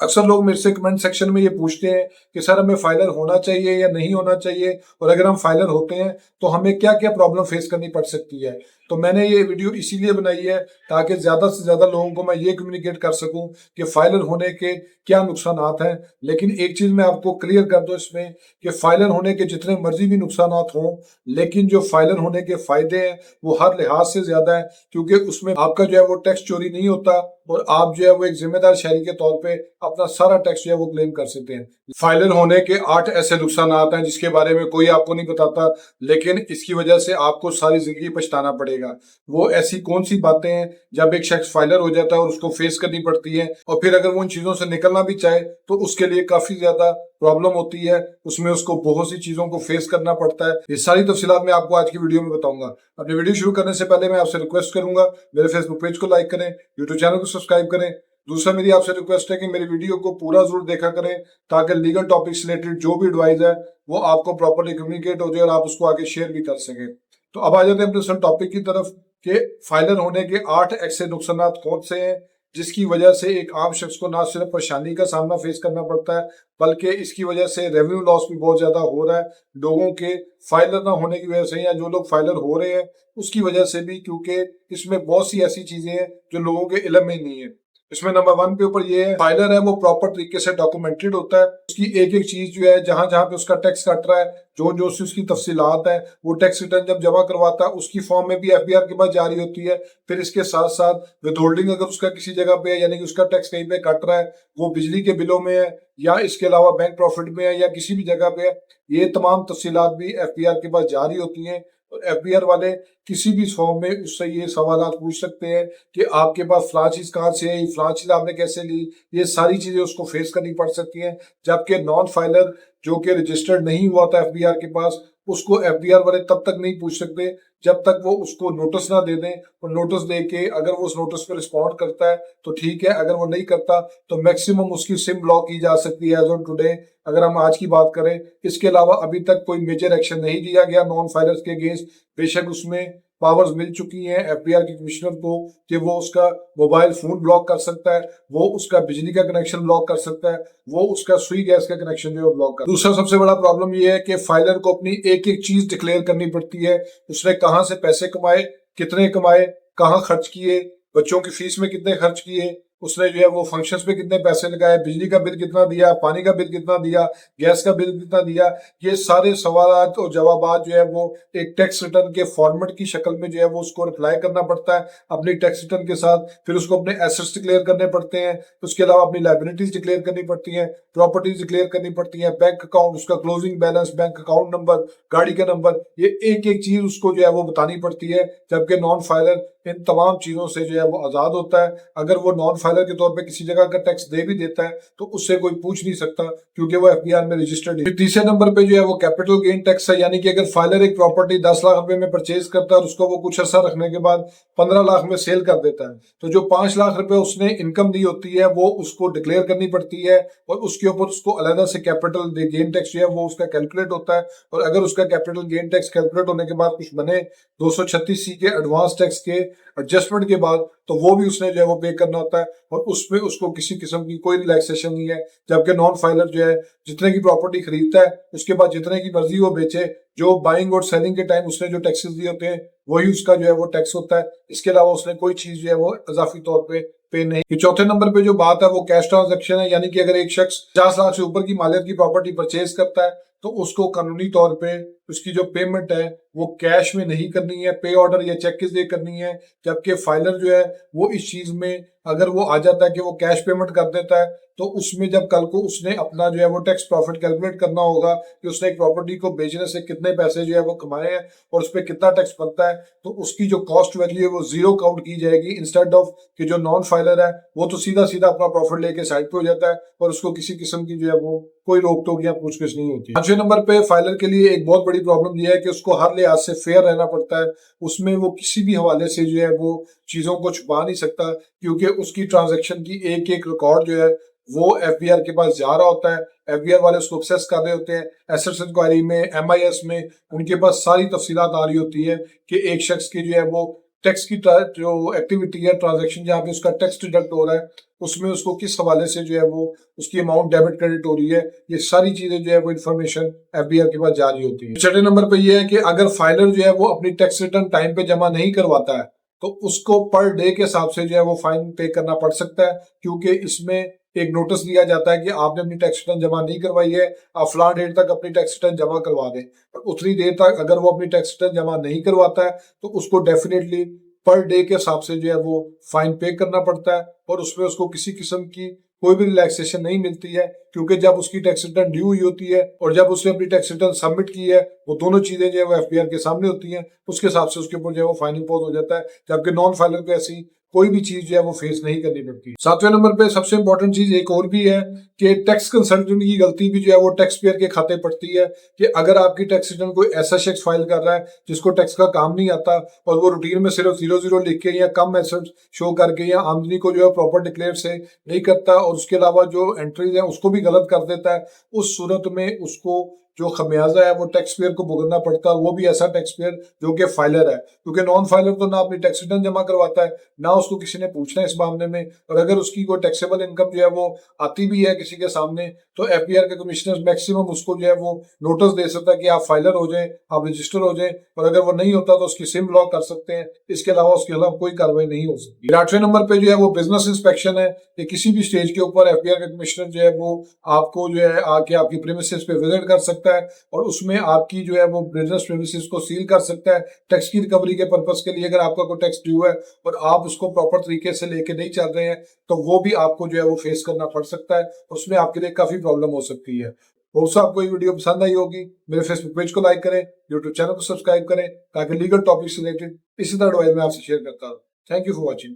अक्सर लोग मेरे से कमेंट सेक्शन में ये पूछते हैं कि सर हमें फाइलर होना चाहिए या नहीं होना चाहिए, और अगर हम फाइलर होते हैं तो हमें क्या क्या प्रॉब्लम फेस करनी पड़ सकती है। तो मैंने ये वीडियो इसीलिए बनाई है ताकि ज़्यादा से ज़्यादा लोगों को मैं ये कम्युनिकेट कर सकूं कि फाइलर होने के क्या नुकसानात हैं। लेकिन एक चीज़ मैं आपको क्लियर कर दूं इसमें कि फाइलर होने के जितने मर्जी भी नुकसानात हों, लेकिन जो फाइलर होने के फायदे हैं वो हर लिहाज से ज़्यादा है, क्योंकि उसमें आपका जो है वो टैक्स चोरी नहीं होता और आप जो है वो एक जिम्मेदार शहरी के तौर पे अपना सारा टैक्स जो है वो क्लेम कर सकते हैं। फाइलर होने के 8 ऐसे नुकसान हैं जिसके बारे में कोई आपको नहीं बताता, लेकिन इसकी वजह से आपको सारी जिंदगी पछताना पड़ेगा। वो ऐसी कौन सी बातें हैं जब एक शख्स फाइलर हो जाता है और उसको फेस करनी पड़ती है, और फिर अगर वो उन चीजों से निकलना भी चाहे तो उसके लिए काफी ज्यादा प्रॉब्लम होती है, उसमें उसको बहुत सी चीजों को फेस करना पड़ता है। ये सारी तफसीलात मैं आपको आज की वीडियो में बताऊंगा। अपनी वीडियो शुरू करने से पहले मैं आपसे रिक्वेस्ट करूंगा, मेरे फेसबुक पेज को लाइक करें, यूट्यूब चैनल को सब्सक्राइब करें। दूसरा मेरी आपसे रिक्वेस्ट है कि मेरी वीडियो को पूरा जरूर देखा करें ताकि लीगल टॉपिक से रिलेटेड जो भी एडवाइस है वो आपको प्रॉपर्ली कम्युनिकेट हो जाए और आप उसको आगे शेयर भी कर सकें। तो अब आ जाते हैं अपने असल टॉपिक की तरफ कि फाइलर होने के 8 ऐसे नुकसान कौन से हैं जिसकी वजह से एक आम शख्स को ना सिर्फ परेशानी का सामना फेस करना पड़ता है, बल्कि इसकी वजह से रेवेन्यू लॉस भी बहुत ज्यादा हो रहा है लोगों के फाइलर ना होने की वजह से, या जो लोग फाइलर हो रहे हैं उसकी वजह से भी, क्योंकि इसमें बहुत सी ऐसी चीजें हैं जो लोगों के इल्म में नहीं है। इसमें नंबर 1 पे ऊपर ये है, फाइलर है वो प्रॉपर तरीके से डॉक्यूमेंटेड होता है। उसकी एक एक चीज जो है, जहां जहां पे उसका टैक्स कट रहा है, जो जो उसकी तफसीलात है, वो टैक्स रिटर्न जब जमा करवाता है उसकी फॉर्म में भी एफबीआर के पास जारी होती है। फिर इसके साथ साथ विदहोल्डिंग अगर उसका किसी जगह पे है, यानी कि उसका टैक्स कहीं पे कट रहा है, वो बिजली के बिलों में है या इसके अलावा बैंक प्रॉफिट में है या किसी भी जगह पे है, ये तमाम तफसीलात भी एफबीआर के पास जारी होती हैं। और एफबीआर वाले किसी भी फॉर्म में उससे ये सवाल पूछ सकते हैं कि आपके पास फलां चीज कहाँ से है, फलां चीज आपने कैसे ली। ये सारी चीजें उसको फेस करनी पड़ सकती हैं। जबकि नॉन फाइलर जो कि रजिस्टर्ड नहीं हुआ था एफबीआर के पास, उसको एफबीआर वाले तब तक नहीं पूछ सकते जब तक वो उसको नोटिस ना दे दें। और नोटिस दे के अगर वो उस नोटिस पर रिस्पॉन्ड करता है तो ठीक है, अगर वो नहीं करता तो मैक्सिमम उसकी सिम ब्लॉक की जा सकती है एज ऑन टुडे, अगर हम आज की बात करें। इसके अलावा अभी तक कोई मेजर एक्शन नहीं लिया गया नॉन फाइलर्स के अगेंस्ट। बेशक उसमें पावर्स मिल चुकी हैं एफबीआर के कमिश्नर को कि वो उसका मोबाइल फोन ब्लॉक कर सकता है, वो उसका बिजली का कनेक्शन ब्लॉक कर सकता है, वो उसका सुई गैस का कनेक्शन जो है ब्लॉक कर। दूसरा सबसे बड़ा प्रॉब्लम ये है कि फाइलर को अपनी एक एक चीज डिक्लेयर करनी पड़ती है। उसने कहाँ से पैसे कमाए, कितने कमाए, कहाँ खर्च किए, बच्चों की फीस में कितने खर्च किए, उसने जो है वो फंक्शंस पे कितने पैसे लगाए, बिजली का बिल कितना दिया, पानी का बिल कितना दिया, गैस का बिल कितना दिया। ये सारे सवालात और जवाबात जो है वो एक टैक्स रिटर्न के फॉर्मेट की शक्ल में जो है वो उसको रिप्लाई करना पड़ता है अपनी टैक्स रिटर्न के साथ। फिर उसको अपने एसेट्स डिक्लेयर करने पड़ते हैं, उसके अलावा अपनी लाइबिलिटीज डिक्लेयर करनी पड़ती हैं, प्रॉपर्टीज डिक्लेयर करनी पड़ती हैं, बैंक अकाउंट, उसका closing balance, bank account number, गाड़ी का नंबर, ये एक एक चीज उसको जो है वो बतानी पड़ती है। जबकि नॉन फाइलर इन तमाम चीजों से जो है वो आजाद होता है। अगर वो नॉन फाइलर के तौर पे किसी जगह का टैक्स दे भी देता है तो उससे कोई पूछ नहीं सकता, क्योंकि वो एफबीआर में रजिस्टर्ड है। तीसरे नंबर पे जो है वो कैपिटल गेन टैक्स है, यानी कि अगर फाइलर एक प्रॉपर्टी 10 लाख रुपए में परचेज करता है और उसको वो कुछ अर्सा रखने के बाद 15 लाख में सेल कर देता है, तो जो 5 लाख रुपए उसने इनकम दी होती है वो उसको डिक्लेयर करनी पड़ती है, और उसके ऊपर उसको अलग से कैपिटल गेन टैक्स जो है वो उसका कैलकुलेट होता है। और अगर उसका कैपिटल गेन टैक्स कैलकुलेट होने के बाद कुछ बने 236C के एडवांस टैक्स के एडजस्टमेंट के बाद, तो वो भी उसने जो है वो पे करना होता है, और उसमें उसको किसी किस्म की कोई रिलैक्सेशन नहीं है। जबकि नॉन फाइलर जो है जितने की प्रॉपर्टी खरीदता है उसके बाद जितने की मर्जी वो बेचे, जो बाइंग और सेलिंग के टाइम उसने जो टैक्सेस दिए होते हैं वही उसका जो है वो टैक्स होता है। इसके अलावा उसने कोई चीज जो है वो इजाफी तौर पे नहीं। ये चौथे नंबर पे जो बात है वो कैश ट्रांजैक्शन है, यानी कि अगर एक शख्स 50 लाख से ऊपर की मालियत की प्रॉपर्टी परचेज करता है तो उसको कानूनी तौर पे उसकी जो पेमेंट है वो कैश में नहीं करनी है, पे ऑर्डर या चेक के जरिए करनी है। जबकि फाइलर जो है वो इस चीज में अगर वो आ जाता है कि वो कैश पेमेंट कर देता है, तो उसमें जब कल को उसने अपना जो है वो टैक्स प्रॉफिट कैलकुलेट करना होगा कि उसने एक प्रॉपर्टी को बेचने से कितने पैसे जो है वो कमाए हैं और उस पर कितना टैक्स बनता है, तो उसकी जो कॉस्ट वैल्यू है वो जीरो काउंट की जाएगी, इंस्टेड ऑफ कि जो नॉन फाइलर है वो तो सीधा सीधा अपना प्रॉफिट लेके साइड पे हो जाता है और उसको किसी किस्म की जो है वो कोई रोक टोक या पूछगिछ नहीं होती। 5वें नंबर पे फाइलर के लिए एक बहुत बड़ी प्रॉब्लम यह है कि उसको हर लिहाज से फेयर रहना पड़ता है। उसमें वो किसी भी हवाले से जो है वो चीजों को छुपा नहीं सकता, क्योंकि उसकी ट्रांजैक्शन की एक एक रिकॉर्ड जो है वो एफबीआर के पास जा रहा होता है। एफबीआर वाले उसको एक्सेस कर रहे होते हैं, एसेट्स इंक्वायरी में, एमआईएस में उनके पास सारी तफसीलात आ रही होती है कि एक शख्स की जो है वो टैक्स की जो एक्टिविटी है, ट्रांजैक्शन जहाँ पे उसका टैक्स डिडक्ट हो रहा है, उसमें उसको किस हवाले से जो है वो उसकी अमाउंट डेबिट क्रेडिट हो रही है, ये सारी चीजें जो है वो इन्फॉर्मेशन एफबीआर के पास जारी होती है। छठे नंबर पे ये है कि अगर फाइलर जो है वो अपनी टैक्स रिटर्न टाइम पे जमा नहीं करवाता है तो उसको पर डे के हिसाब से जो है वो फाइन पे करना पड़ सकता है, क्योंकि इसमें एक नोटिस दिया जाता है कि आपने अपनी टैक्स रिटर्न जमा नहीं करवाई है, आप फलां डेट तक अपनी टैक्स रिटर्न जमा करवा दें। और उतनी देर तक अगर वो अपनी टैक्स रिटर्न जमा नहीं करवाता है तो उसको डेफिनेटली पर डे के हिसाब से जो है वो फाइन पे करना पड़ता है, और उसमें उसको किसी किस्म की कोई भी रिलैक्सेशन नहीं मिलती है, क्योंकि जब उसकी टैक्स रिटर्न ड्यू हुई होती है और जब उसने अपनी टैक्स रिटर्न सबमिट की है, वो दोनों चीजें जो है वो एफबीआर के सामने होती हैं, उसके हिसाब से उसके ऊपर जो है वो फाइन इम्पोज हो जाता है, जबकि नॉन फाइलर को ऐसी कोई भी चीज जो है वो फेस नहीं करनी पड़ती। सातवें नंबर पे सबसे इंपॉर्टेंट चीज एक और भी है कि टैक्स कंसल्टेंट की गलती भी जो है वो टैक्स पेयर के खाते पड़ती है, कि अगर आपकी टैक्स रिटर्न कोई ऐसा शख्स फाइल कर रहा है जिसको टैक्स का काम नहीं आता और वो रूटीन में सिर्फ 00 लिख के या कम एसेट्स शो करके या आमदनी को जो है प्रॉपर डिक्लेयर से नहीं करता और उसके अलावा जो एंट्रीज है उसको भी गलत कर देता है, उस सूरत में उसको जो खमियाजा है वो टैक्स पेयर को भुगतना पड़ता है, वो भी ऐसा टैक्स पेयर जो कि फाइलर है, क्योंकि नॉन फाइलर तो ना अपनी टैक्स रिटर्न जमा करवाता है, ना उसको किसी ने पूछना है इस मामले में, और अगर उसकी कोई टैक्सेबल इनकम जो है वो आती भी है किसी के सामने तो एफबीआर के कमिश्नर मैक्सिमम उसको जो है वो नोटिस दे सकता है कि आप फाइलर हो जाए, आप रजिस्टर हो जाए, और अगर वो नहीं होता तो उसकी सिम ब्लॉक कर सकते हैं, इसके अलावा उसके खिलाफ कोई कार्रवाई नहीं हो सकती। 8वें नंबर पे जो है वो बिजनेस इंस्पेक्शन है, कि किसी भी स्टेज के ऊपर एफबीआर का कमिश्नर जो है वो आपको जो है आके आपकी प्रीमिसेस पे विजिट कर सकता है और उसमें आपकी जो है वो बिजनेस प्रीमिसेस को सील कर सकता है टैक्स की रिकवरी के पर्पस के लिए। अगर आपका कोई टैक्स ड्यू है और आप उसको प्रॉपर तरीके से लेके नहीं चल रहे हैं तो वो भी आपको जो है वो फेस करना पड़ सकता है, उसमें आपके लिए काफी प्रॉब्लम हो सकती है। होप सो आपको ये वीडियो पसंद आई होगी। मेरे फेसबुक पेज को लाइक करें, यूट्यूब चैनल को सब्सक्राइब करें, ताकि लीगल टॉपिक से रिलेटेड इसी तरह एडवाइस मैं आपसे शेयर करता हूँ। Thank you for watching.